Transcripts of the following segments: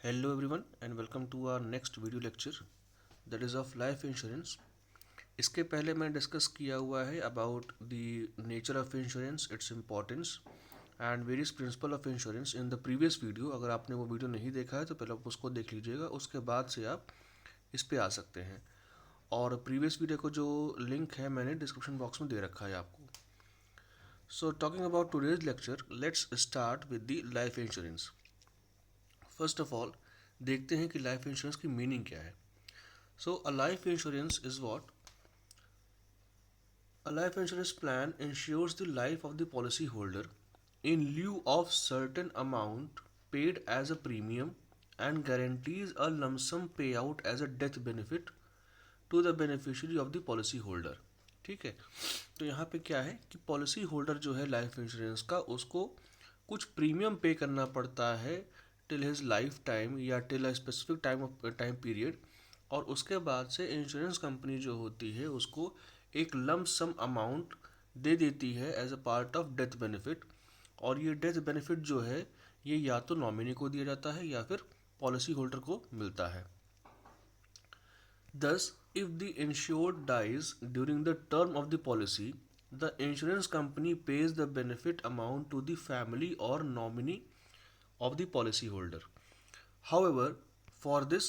Hello everyone and welcome to our next video lecture that is of life insurance. इसके पहले मैंने discuss किया हुआ है about the nature of insurance, its importance and various principle of insurance in the previous video. अगर आपने वो video नहीं देखा है तो पहले आप उसको देख लीजिएगा, उसके बाद से आप इस पे आ सकते हैं. और प्रीवियस वीडियो को जो लिंक है मैंने डिस्क्रिप्शन बॉक्स में दे रखा है आपको. So talking about today's lecture, let's start with the life insurance. First of all देखते हैं कि लाइफ इंश्योरेंस की मीनिंग क्या है. So a life insurance is what? A life insurance plan ensures the life of the policyholder in lieu of certain amount paid as a premium and guarantees a lump sum payout as a death benefit to the beneficiary of the policy holder. ठीक है, तो यहाँ पे क्या है कि policy holder जो है लाइफ इंश्योरेंस का, उसको कुछ प्रीमियम पे करना पड़ता है टिल हिज लाइफ टाइम या till a specific time period, और उसके बाद से इंश्योरेंस कंपनी जो होती है उसको एक लम्प सम अमाउंट दे देती है as a part of death benefit. और ये डेथ बेनिफिट जो है ये या तो नॉमिनी को दिया जाता है या फिर पॉलिसी होल्डर को मिलता है. Thus, if the insured dies during the term of the policy, the insurance company pays the benefit amount to the family or nominee of the policyholder. However, for this,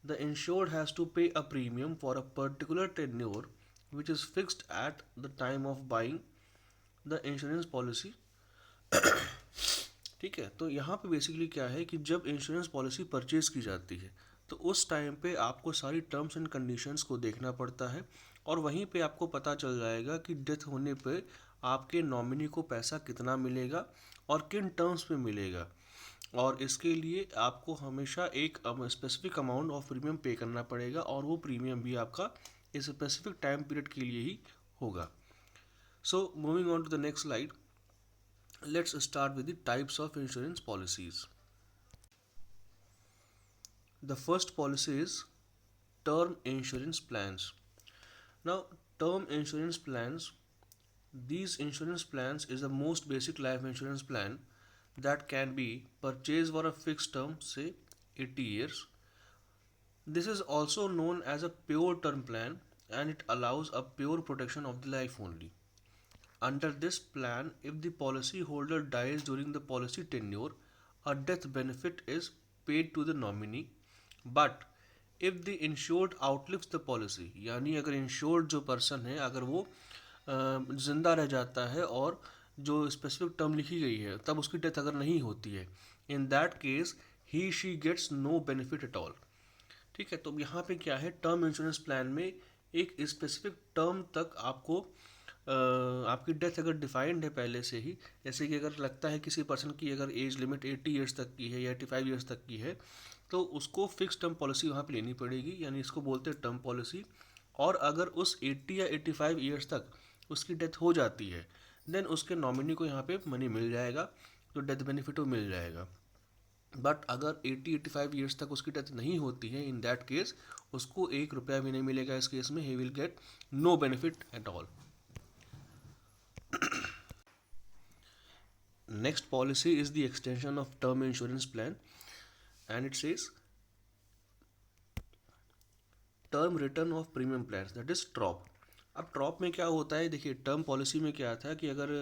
the insured has to pay a premium for a particular tenure which is fixed at the time of buying the insurance policy. ठीक है, तो यहाँ पे basically क्या है कि जब insurance policy purchase की जाती है तो उस टाइम पे आपको सारी टर्म्स एंड कंडीशंस को देखना पड़ता है, और वहीं पे आपको पता चल जाएगा कि डेथ होने पे आपके नॉमिनी को पैसा कितना मिलेगा और किन टर्म्स पे मिलेगा. और इसके लिए आपको हमेशा एक स्पेसिफिक अमाउंट ऑफ प्रीमियम पे करना पड़ेगा, और वो प्रीमियम भी आपका इस स्पेसिफिक टाइम पीरियड के लिए ही होगा. So moving on to the next slide, let's start with the types of insurance policies. The first policy is term insurance plans. Now, term insurance plans, these insurance plans is the most basic life insurance plan that can be purchased for a fixed term, say 80 years. This is also known as a pure term plan, and it allows a pure protection of the life only. Under this plan, if the policyholder dies during the policy tenure, a death benefit is paid to the nominee. But if the insured outlives the policy, यानी अगर insured जो person है अगर वो जिंदा रह जाता है और जो स्पेसिफिक टर्म लिखी गई है तब उसकी डेथ अगर नहीं होती है, in that case he she gets no benefit at all. ठीक है, तो यहाँ पे क्या है, टर्म इंश्योरेंस प्लान में एक स्पेसिफिक टर्म तक आपको आपकी डेथ अगर डिफाइंड है पहले से ही, जैसे कि अगर लगता है किसी पर्सन की अगर एज लिमिट 80 ईयर्स तक की है या 85 ईयर्स तक की है, तो उसको फिक्स टर्म पॉलिसी वहाँ पे लेनी पड़ेगी, यानी इसको बोलते हैं टर्म पॉलिसी. और अगर उस 80 या 85 ईयर्स तक उसकी डेथ हो जाती है, देन उसके नॉमिनी को यहाँ पे मनी मिल जाएगा, तो डेथ बेनिफिट वो मिल जाएगा. बट अगर 80-85 ईयर्स तक उसकी डेथ नहीं होती है, इन दैट केस उसको 1 रुपया भी नहीं मिलेगा. इस केस में he will get no benefit at all. Next policy is the extension of term insurance plan, and it says term return of premium plans, that is TROP. अब TROP में क्या होता है, देखिए टर्म पॉलिसी में क्या था कि अगर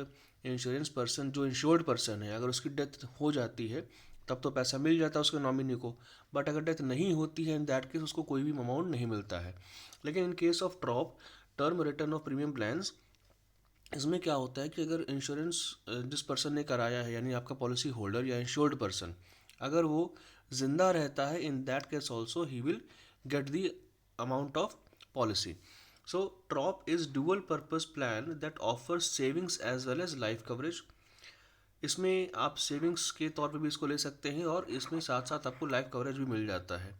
इंश्योरेंस पर्सन जो इंश्योर्ड पर्सन है अगर उसकी डेथ हो जाती है तब तो पैसा मिल जाता है उसके नॉमिनी को, बट अगर डेथ नहीं होती है इन दैट केस उसको कोई भी अमाउंट नहीं मिलता है. लेकिन in case of TROP, term return of premium plans, इसमें क्या होता है कि अगर इंश्योरेंस जिस पर्सन ने कराया है यानी आपका पॉलिसी होल्डर या इंश्योर्ड पर्सन अगर वो जिंदा रहता है, in that case also he will get the amount of policy. So TROP is dual purpose plan that offers savings as well as life coverage. इसमें आप सेविंग्स के तौर पे भी इसको ले सकते हैं और इसमें साथ साथ आपको लाइफ कवरेज भी मिल जाता है.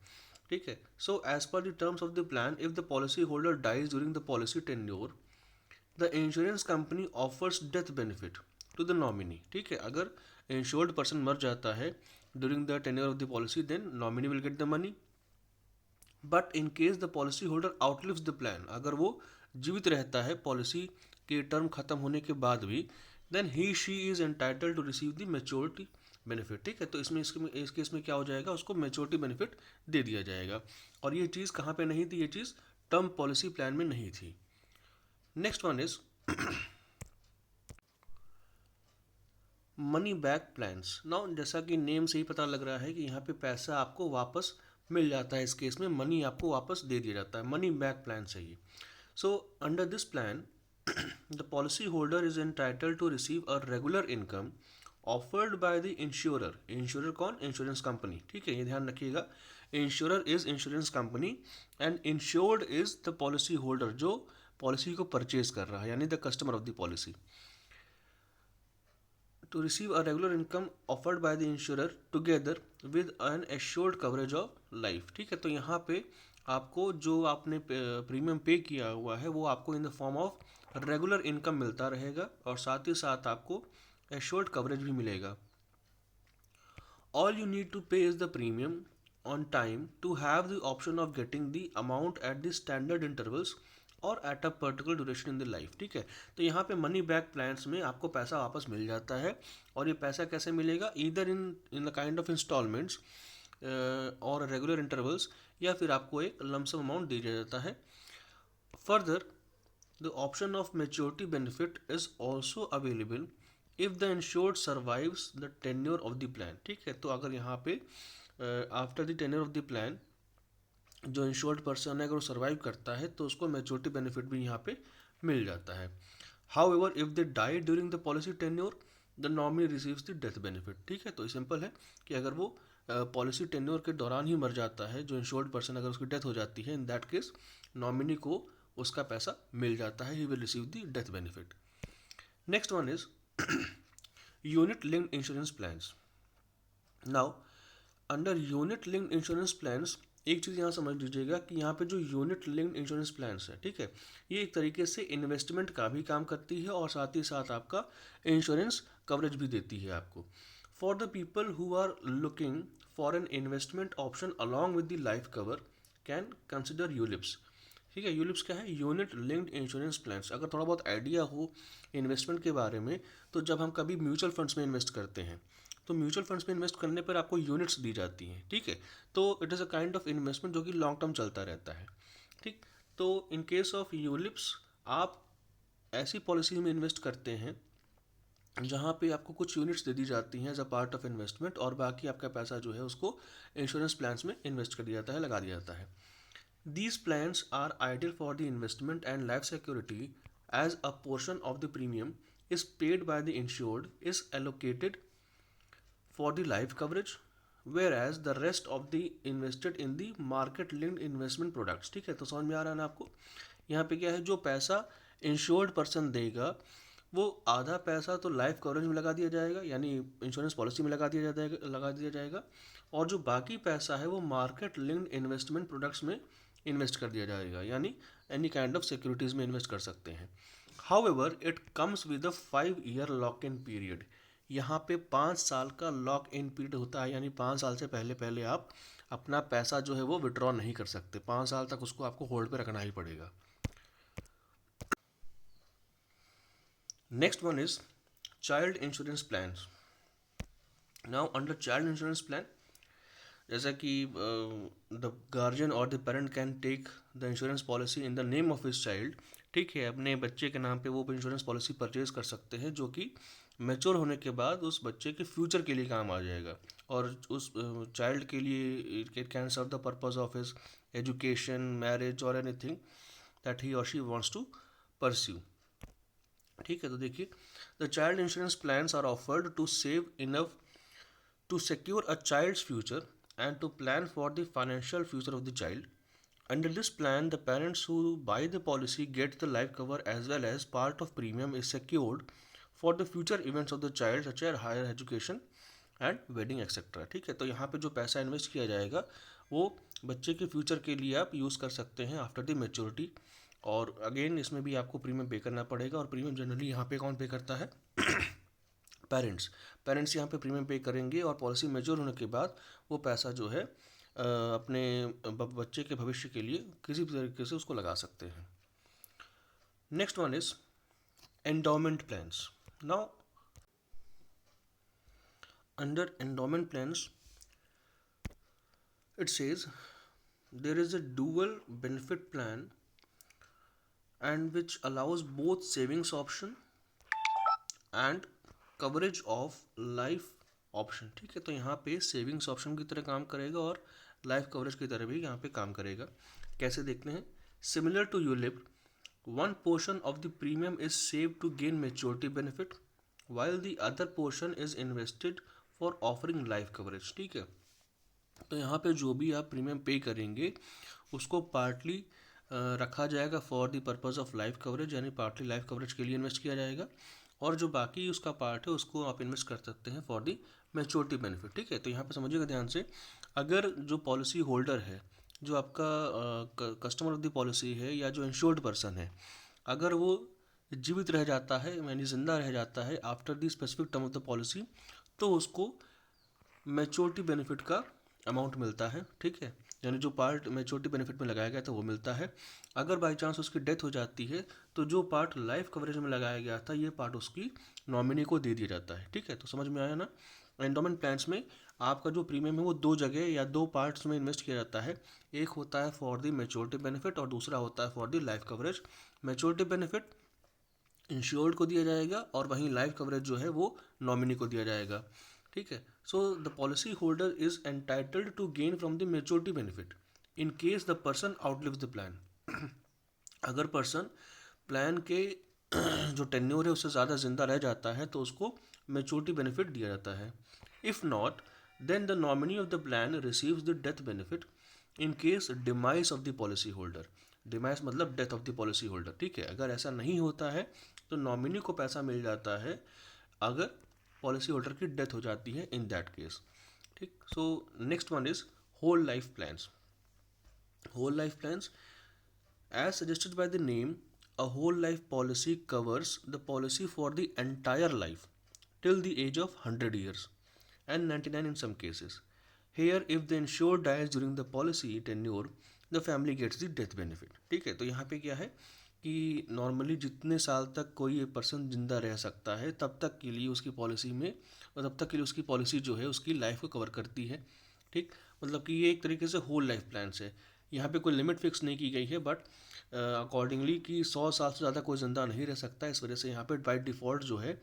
ठीक है, so as per the terms of the plan, if the policy holder dies during the policy tenure, the insurance company offers death benefit to the nominee. ठीक है, अगर इंश्योर्ड पर्सन मर जाता है during the tenure of the policy, then nominee will get the money. But in case the policy holder outlives the plan, अगर वो जीवित रहता है पॉलिसी के टर्म खत्म होने के बाद भी, then he she is entitled to receive the maturity benefit, ठीक है। तो इसमें इस केस में क्या हो जाएगा, उसको मैच्योरिटी बेनिफिट दे दिया जाएगा। और ये चीज़ कहाँ पे नहीं थी, ये चीज़ टर्म पॉलिसी प्लान में नहीं थी। Next one is money back plans. Now जैसा कि नेम से ही पता लग रहा है कि यहाँ पे पैसा आपको वापस मिल जाता है, इस केस में मनी आपको वापस दे दिया जाता है, मनी बैक प्लान से ही। So under this plan the policy holder is entitled to receive a regular income offered by the insurer. Insurer कौन, इंश्योरेंस कंपनी, ठीक है, ये ध्यान रखिएगा। Insurer is insurance company and insured is the policy holder, जो policy को purchase कर रहा है, यानी the customer of the policy. To receive a regular income offered by the insurer together with an assured coverage of life, ठीक है। तो यहाँ पे आपको जो आपने प्रीमियम पे किया हुआ है वो आपको in the form of regular income मिलता रहेगा, और साथ ही साथ आपको एश्योर्ड कवरेज भी मिलेगा। All you need to pay is the premium on time to have the option of getting the amount at the standard intervals और at a particular duration in the life, ठीक है। तो यहाँ पे money back plans में आपको पैसा वापस मिल जाता है, और ये पैसा कैसे मिलेगा, either in the kind of instalments और रेगुलर इंटरवल्स, या फिर आपको एक लमसम अमाउंट दिया जाता है। Further the option of maturity benefit is also available if the insured survives the tenure of the plan, ठीक है। तो अगर यहाँ पे after the tenure of the plan जो इंश्योर्ड पर्सन है अगर वो सर्वाइव करता है तो उसको मैच्योरिटी बेनिफिट भी यहाँ पे मिल जाता है। However if they die during the policy tenure the nominee receives the death benefit, ठीक है। तो सिंपल है कि अगर वो पॉलिसी टेन्योर के दौरान ही मर जाता है जो इंश्योर्ड पर्सन, अगर उसकी डेथ हो जाती है, इन दैट केस नॉमिनी को उसका पैसा मिल जाता है, he will receive the death benefit. Next one is unit linked insurance plans. Now under unit linked insurance plans एक चीज़ यहाँ समझ लीजिएगा कि यहाँ पे जो यूनिट लिंक्ड इंश्योरेंस प्लान्स है, ठीक है, ये एक तरीके से इन्वेस्टमेंट का भी काम करती है और साथ ही साथ आपका इंश्योरेंस कवरेज भी देती है आपको। For the people who are looking for an investment option along with the life cover can consider ULIPs, ठीक है। यूलिप्स क्या है, यूनिट लिंक्ड इंश्योरेंस प्लान्स। अगर थोड़ा बहुत आइडिया हो इन्वेस्टमेंट के बारे में, तो जब हम कभी म्यूचुअल फंड्स में इन्वेस्ट करते हैं तो म्यूचुअल फंड्स में इन्वेस्ट करने पर आपको यूनिट्स दी जाती हैं, ठीक है। तो it is a kind of investment जो कि लॉन्ग टर्म चलता रहता है, ठीक। तो इन केस ऑफ यूलिप्स आप ऐसी पॉलिसी में इन्वेस्ट करते हैं जहाँ पे आपको कुछ यूनिट्स दे दी जाती हैं as a part of investment, और बाकी आपका पैसा जो है उसको इंश्योरेंस प्लान्स में इन्वेस्ट कर दिया जाता है, लगा दिया जाता है। These plans are ideal for the investment and life security as a portion of the premium is paid by the insured is allocated for the life coverage whereas the rest of the invested in the market linked investment products, ठीक है। तो समझ में आ रहा है ना आपको, यहाँ पे क्या है, जो पैसा इंश्योर्ड पर्सन देगा वो आधा पैसा तो लाइफ कवरेज में लगा दिया जाएगा, यानी इंश्योरेंस पॉलिसी में लगा दिया जाएगा, और जो बाकी पैसा है वो मार्केट लिंक्ड इन्वेस्टमेंट प्रोडक्ट्स में इन्वेस्ट कर दिया जाएगा, यानी एनी काइंड ऑफ सिक्योरिटीज़ में इन्वेस्ट कर सकते हैं। However it comes with a 5 ear lock in period. यहाँ पे 5 साल का लॉक इन पीरियड होता है, यानी 5 साल से पहले पहले आप अपना पैसा जो है वो विड्रॉ नहीं कर सकते, 5 साल तक उसको आपको होल्ड पे रखना ही पड़ेगा। Next one is child insurance plan. Now under child insurance plan, जैसा कि द गार्जियन और the parent can take the insurance policy in the name of his child, ठीक है। अपने बच्चे के नाम पे वो इंश्योरेंस पॉलिसी परचेज कर सकते हैं जो कि मैच्योर होने के बाद उस बच्चे के फ्यूचर के लिए काम आ जाएगा, और उस चाइल्ड के लिए it can serve the purpose of his education, marriage और एनीथिंग दैट ही और शी वांट्स टू परस्यू, ठीक है। तो देखिए, the child insurance plans are offered to save enough to secure a child's future and to plan for the financial future of the child. Under this plan, the parents who buy the policy get the life cover as well as part of premium is secured for the future events of the child such as higher education and wedding etc. ठीक है। तो यहाँ पे जो पैसा invest किया जाएगा वो बच्चे के फ्यूचर के लिए आप यूज़ कर सकते हैं आफ्टर द मेच्योरिटी, और अगेन इसमें भी आपको प्रीमियम पे करना पड़ेगा, और प्रीमियम जनरली यहाँ पे कौन पे करता है, पेरेंट्स यहाँ पे प्रीमियम पे करेंगे, और पॉलिसी मेच्योर होने के बाद वो पैसा जो है अपने बच्चे के भविष्य के लिए किसी भी तरीके से उसको लगा सकते हैं। Next one is endowment plans. Now under endowment plans, it says there is a dual benefit plan and which allows both savings option and coverage of life option. ठीक है, तो यहाँ पे सेविंग्स ऑप्शन की तरह काम करेगा और लाइफ कवरेज की तरह भी यहाँ पे काम करेगा। कैसे देखते हैं? Similar to ULIP, one portion of the premium is save to gain maturity benefit while the other portion is invested for offering life coverage. ठीक है, तो यहाँ पे जो भी आप प्रीमियम पे करेंगे उसको पार्टली रखा जाएगा for the purpose of life coverage, यानी पार्टली लाइफ कवरेज के लिए इन्वेस्ट किया जाएगा, और जो बाकी उसका पार्ट है उसको आप इन्वेस्ट कर सकते हैं फॉर दी मैच्योरिटी बेनिफिट। ठीक है, तो यहाँ पे समझिएगा ध्यान से, अगर जो पॉलिसी होल्डर है, जो आपका कस्टमर ऑफ द पॉलिसी है या जो इंश्योर्ड पर्सन है, अगर वो जीवित रह जाता है यानी जिंदा रह जाता है after the specific term of the policy, तो उसको मैच्योरिटी बेनिफिट का अमाउंट मिलता है। ठीक है, यानी जो पार्ट मैच्योरिटी बेनिफिट में लगाया गया था वो मिलता है। अगर बाई चांस उसकी डेथ हो जाती है तो जो पार्ट लाइफ कवरेज में लगाया गया था ये पार्ट उसकी नॉमिनी को दे दिया जाता है। ठीक है, तो समझ में आया ना? एंडोमेंट प्लान्स में आपका जो प्रीमियम है वो दो जगह या दो पार्ट्स में इन्वेस्ट किया जाता है। एक होता है फॉर द मैच्योरिटी बेनिफिट और दूसरा होता है for the life coverage. Maturity benefit insured को दिया जाएगा और वहीं लाइफ कवरेज जो है वो नॉमिनी को दिया जाएगा। ठीक है, so the policy holder is entitled to gain from the maturity benefit in case the person outlives the plan. अगर पर्सन प्लान के जो टेन्योर है उससे ज़्यादा जिंदा रह जाता है तो उसको मैच्योरिटी बेनिफिट दिया जाता है। If not, then the nominee of the plan receives the death benefit in case demise of the policy holder. Demise मतलब death of the policy holder. ठीक है, अगर ऐसा नहीं होता है तो नॉमिनी को पैसा मिल जाता है अगर पॉलिसी होल्डर की डेथ हो जाती है इन दैट केस। ठीक, so next one is whole life plans. Whole life plans, as suggested by the name, a whole life policy covers the policy for the entire life till the age of 100 years and 99 in some cases. Here, if the insured dies during the policy tenure, the family gets the death benefit. ठीक है, तो यहाँ पे क्या है कि normally जितने साल तक कोई पर्सन जिंदा रह सकता है तब तक के लिए उसकी पॉलिसी में, और तब तक के लिए उसकी पॉलिसी जो है उसकी लाइफ को कवर करती है। ठीक, मतलब कि ये एक तरीके से होल लाइफ प्लान है। यहाँ पे कोई लिमिट फिक्स नहीं की गई है, बट अकॉर्डिंगली कि 100 साल से ज़्यादा कोई ज़िंदा नहीं रह सकता, इस वजह से यहाँ पे बाई डिफ़ॉल्ट जो है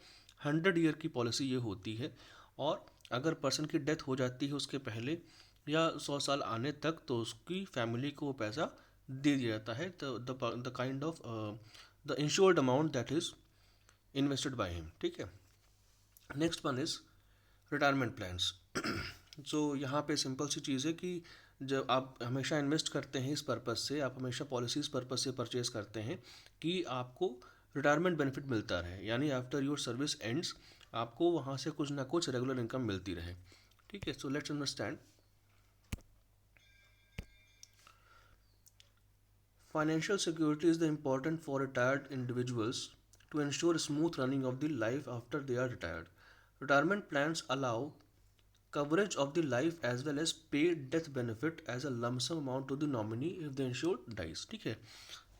100 ईयर की पॉलिसी ये होती है। और अगर पर्सन की डेथ हो जाती है उसके पहले या 100 साल आने तक तो उसकी फैमिली को वो पैसा दे दिया जाता है, the kind of the insured amount that is invested by him. ठीक है, next one is retirement plans. So यहाँ पे सिंपल सी चीज़ है कि जब आप हमेशा इन्वेस्ट करते हैं इस पर्पज़ से, आप हमेशा पॉलिसीज़ पर्पज़ से परचेज करते हैं कि आपको रिटायरमेंट बेनिफिट मिलता रहे, यानी आफ्टर योर सर्विस एंड्स आपको वहाँ से कुछ ना कुछ रेगुलर इनकम मिलती रहे। ठीक है, so let's understand. Financial security is the important for retired individuals to ensure smooth running of the life after they are retired. Retirement plans allow coverage of the life as well as paid death benefit as a lump sum amount to the nominee if the insured dies. ठीक है,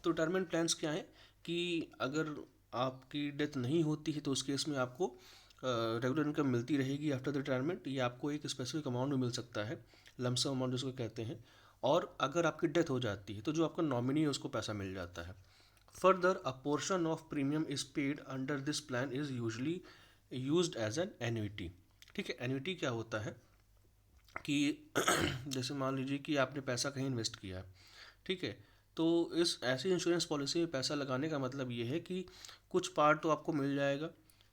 तो retirement plans क्या है कि अगर आपकी death नहीं होती है तो उस केस में आपको रेगुलर इनकम मिलती रहेगी आफ्टर द रिटायरमेंट। ये आपको एक स्पेसिफिक अमाउंट में मिल सकता है, लम सम अमाउंट जिसको कहते हैं। और अगर आपकी डेथ हो जाती है तो जो आपका नॉमिनी है उसको पैसा मिल जाता है। Further, a portion of premium is paid under this plan is usually used as an annuity. ठीक है, एन्युटी क्या होता है कि जैसे मान लीजिए कि आपने पैसा कहीं इन्वेस्ट किया है। ठीक है, तो इस ऐसी इंश्योरेंस पॉलिसी में पैसा लगाने का मतलब ये है कि कुछ पार्ट तो आपको मिल जाएगा।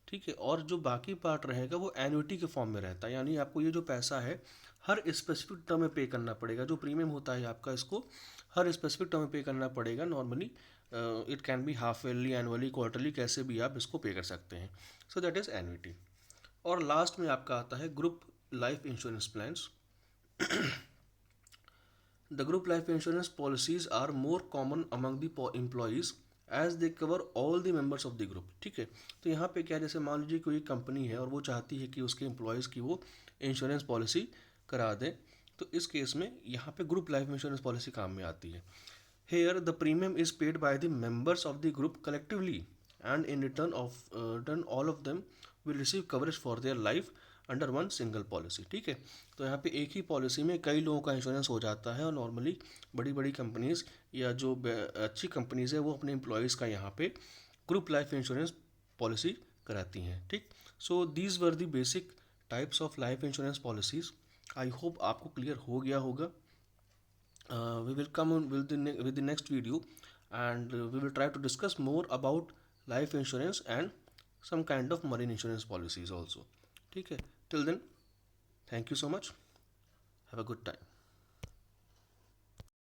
ठीक है, और जो बाकी पार्ट रहेगा वो एन्युटी के फॉर्म में रहता है, यानी आपको ये जो पैसा है हर स्पेसिफिक टर्म में पे करना पड़ेगा। जो प्रीमियम होता है आपका इसको हर स्पेसिफिक टर्म में पे करना पड़ेगा। Normally it can be half yearly, annually, quarterly, कैसे भी आप इसको पे कर सकते हैं। So that is annuity. और लास्ट में आपका आता है group life insurance plans. The group life insurance policies are more common among the employees as they cover all the members of the group. ठीक है, तो यहाँ पे क्या, जैसे मान लीजिए कोई कंपनी है और वो चाहती है कि उसके एम्प्लॉयज़ की वो इंश्योरेंस पॉलिसी करा दें, तो इस केस में यहाँ पे ग्रुप लाइफ इंश्योरेंस पॉलिसी काम में आती है। Here the premium is paid by the members of the group collectively and in return all of them will receive coverage for their life under one single policy. ठीक है, तो यहाँ पे एक ही पॉलिसी में कई लोगों का इंश्योरेंस हो जाता है, और नॉर्मली बड़ी बड़ी कंपनीज़ या जो अच्छी कंपनीज़ है वो अपने एम्प्लॉयज़ का यहाँ पे ग्रुप लाइफ इंश्योरेंस पॉलिसी कराती हैं। ठीक, so these were the basic types of life insurance policies. I hope आपको क्लियर हो गया होगा। We will come on with the next video, and we will try to discuss more about life insurance and some kind of marine insurance policies also. ठीक है, till then, thank you so much, have a good time.